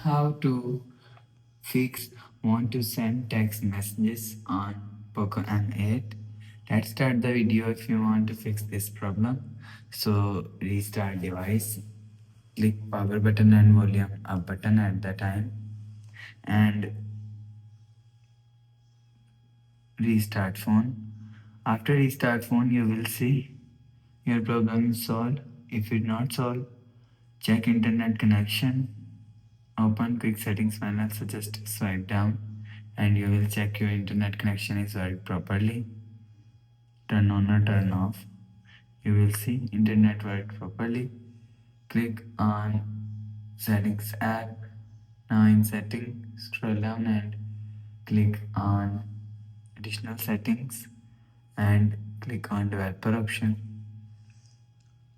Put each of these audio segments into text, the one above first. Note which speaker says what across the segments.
Speaker 1: how to fix want to send text messages on Poco M8. Let's start the video. If you want to fix this problem, so restart device, click power button and volume up button at the time, and restart phone. After restart phone, you will see your problem is solved. If it not solved, check internet connection. Open quick settings panel, so just swipe down and you will check your internet connection is working properly. Turn on or turn off. You will see internet work properly. Click on settings app. Now in setting, scroll down and click on additional settings and click on developer option.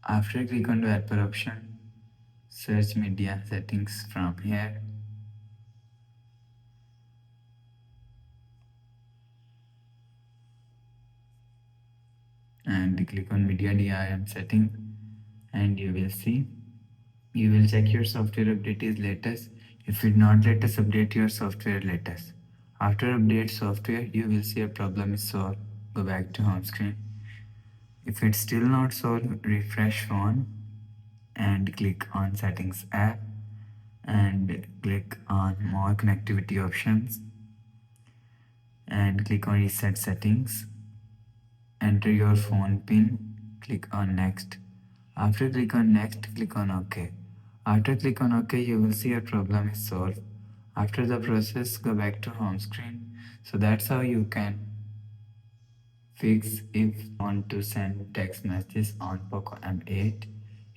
Speaker 1: After click on developer option, search media settings from here. And click on media DRM setting and you will see, you will check your software update is latest. If it not latest, update your software latest. After update software, you will see a problem is solved. Go back to home screen. If it's still not solved, refresh phone and click on settings app and click on more connectivity options and click on reset settings. Enter your phone pin, click on next. After click on next, click on OK. After click on OK, you will see your problem is solved. After the process, go back to home screen. So that's how you can fix if you want to send text messages on Poco M8.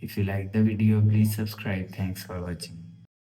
Speaker 1: If you like the video, please subscribe. Thanks for watching.